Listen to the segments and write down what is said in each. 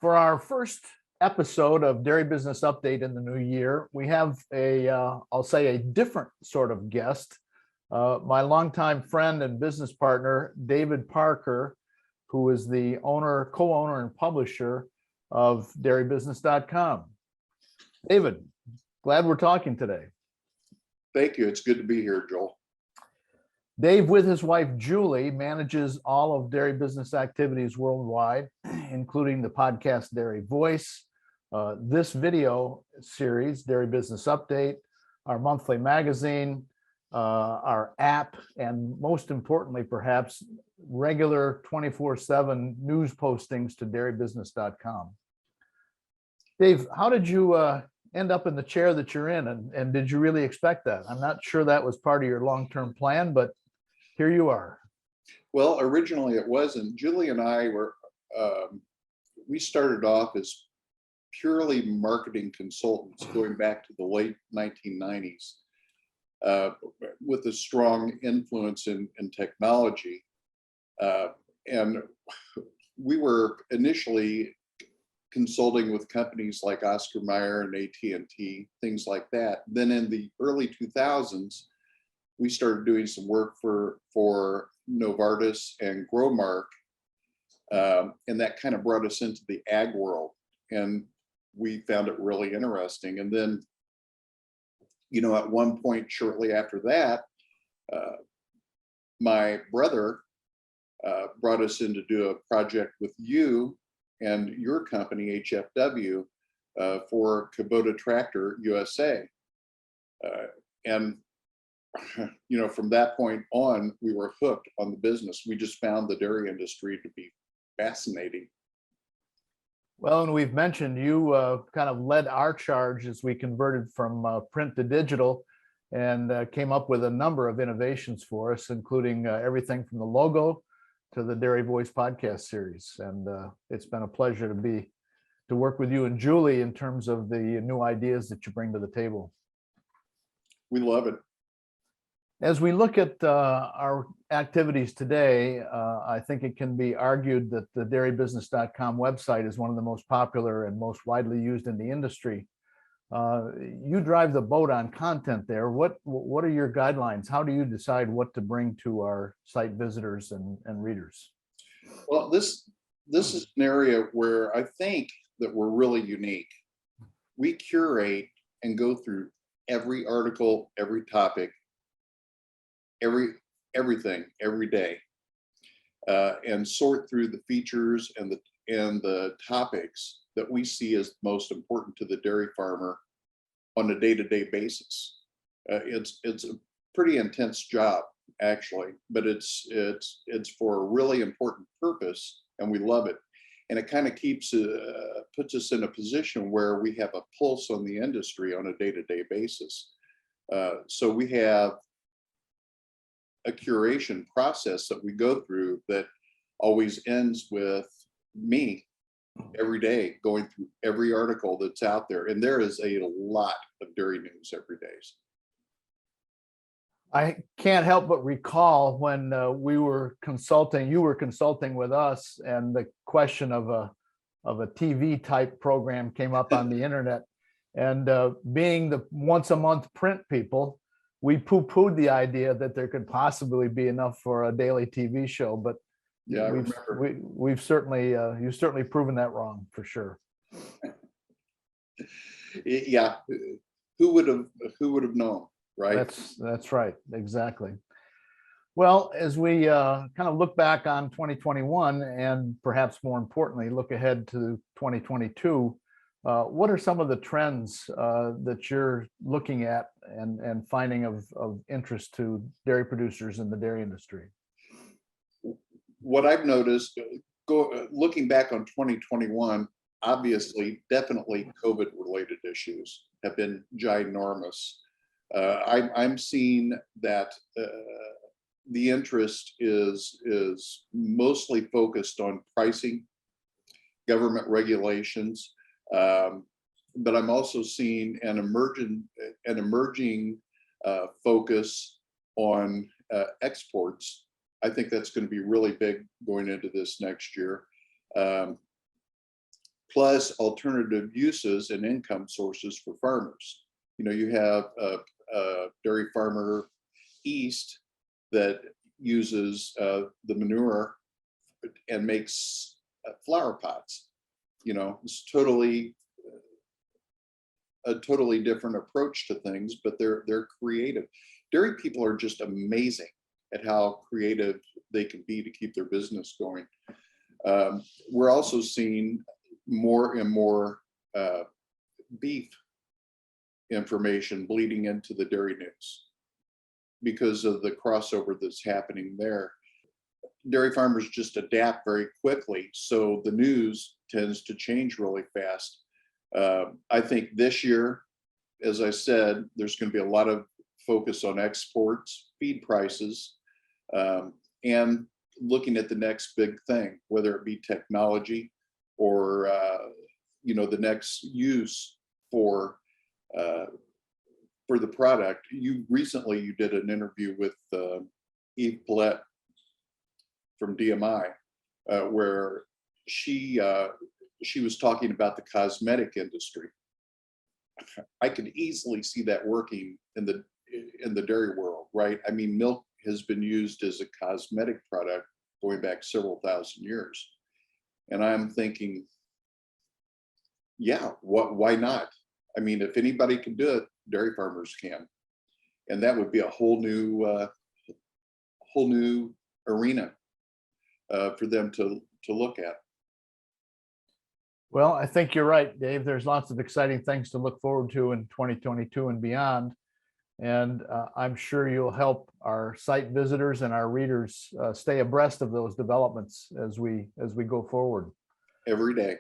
For our first episode of Dairy Business Update in the new year, we have I'll say a different sort of guest, my longtime friend and business partner, David Parker, who is the co-owner and publisher of DairyBusiness.com. David, glad we're talking today. Thank you. It's good to be here, Joel. Dave, with his wife, Julie, manages all of dairy business activities worldwide, including the podcast Dairy Voice, this video series, Dairy Business Update, our monthly magazine, our app, and most importantly, perhaps, regular 24/7 news postings to dairybusiness.com. Dave, how did you end up in the chair that you're in, and did you really expect that? I'm not sure that was part of your long-term plan, but here you are. Well, originally it wasn't. Julie and I we started off as purely marketing consultants going back to the late 1990s with a strong influence in technology. And we were initially consulting with companies like Oscar Mayer and AT&T, things like that. Then in the early 2000s, we started doing some work for Novartis and Growmark, and that kind of brought us into the ag world, and we found it really interesting. And then, at one point shortly after that, my brother brought us in to do a project with you and your company, HFW, for Kubota Tractor USA. And from that point on, we were hooked on the business. We just found the dairy industry to be fascinating. Well, and we've mentioned you kind of led our charge as we converted from print to digital and came up with a number of innovations for us, including everything from the logo to the Dairy Voice podcast series. And it's been a pleasure to work with you and Julie in terms of the new ideas that you bring to the table. We love it. As we look at our activities today, I think it can be argued that the dairybusiness.com website is one of the most popular and most widely used in the industry. You drive the boat on content there. What are your guidelines? How do you decide what to bring to our site visitors and readers? Well, this is an area where I think that we're really unique. We curate and go through every article, every topic, everything every day, and sort through the features and the topics that we see as most important to the dairy farmer on a day-to-day basis. It's a pretty intense job, actually, but it's for a really important purpose, and we love it. And it kind of puts us in a position where we have a pulse on the industry on a day-to-day basis. So we have a curation process that we go through that always ends with me every day going through every article that's out there. And there is a lot of dairy news every day. I can't help but recall when you were consulting with us, and the question of a TV type program came up on the internet. And being the once a month print people, we poo-pooed the idea that there could possibly be enough for a daily TV show, but yeah, you've certainly proven that wrong for sure. Yeah, who would have known, right? That's right, exactly. Well, as we kind of look back on 2021 and perhaps more importantly, look ahead to 2022, what are some of the trends that you're looking at and finding of interest to dairy producers in the dairy industry? What I've noticed, looking back on 2021, obviously, definitely COVID-related issues have been ginormous. I'm seeing that the interest is mostly focused on pricing, government regulations. But I'm also seeing an emerging focus on exports. I think that's going to be really big going into this next year. plus alternative uses and income sources for farmers. You have a dairy farmer east that uses the manure and makes flower pots. It's a totally different approach to things, but they're creative. Dairy people are just amazing at how creative they can be to keep their business going. We're also seeing more and more beef information bleeding into the dairy news because of the crossover that's happening there. Dairy farmers just adapt very quickly, so the news tends to change really fast. I think this year, as I said, there's going to be a lot of focus on exports, feed prices, and looking at the next big thing, whether it be technology or the next use for the product. You did an interview with Eve Paulette from DMI, where she was talking about the cosmetic industry. I could easily see that working in the dairy world, right? I mean, milk has been used as a cosmetic product going back several thousand years. And I'm thinking, yeah, why not? I mean, if anybody can do it, dairy farmers can. And that would be a whole new arena for them to look at. Well, I think you're right, Dave. There's lots of exciting things to look forward to in 2022 and beyond. And I'm sure you'll help our site visitors and our readers stay abreast of those developments as we go forward. Every day.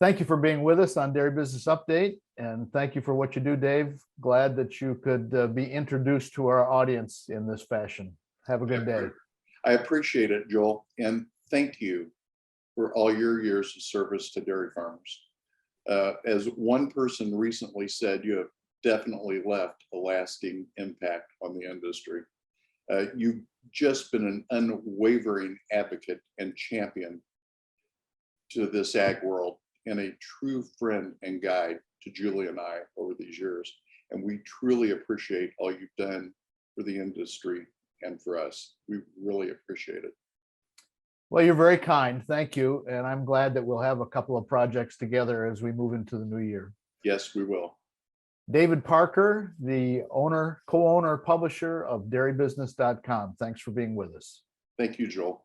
Thank you for being with us on Dairy Business Update, and thank you for what you do, Dave. Glad that you could be introduced to our audience in this fashion. Have a good day. I appreciate it, Joel, and thank you for all your years of service to dairy farmers. As one person recently said, you have definitely left a lasting impact on the industry. You've just been an unwavering advocate and champion to this ag world, and a true friend and guide to Julie and I over these years. And we truly appreciate all you've done for the industry and for us. We really appreciate it. Well, you're very kind. Thank you. And I'm glad that we'll have a couple of projects together as we move into the new year. Yes, we will. David Parker, the co-owner, publisher of DairyBusiness.com. Thanks for being with us. Thank you, Joel.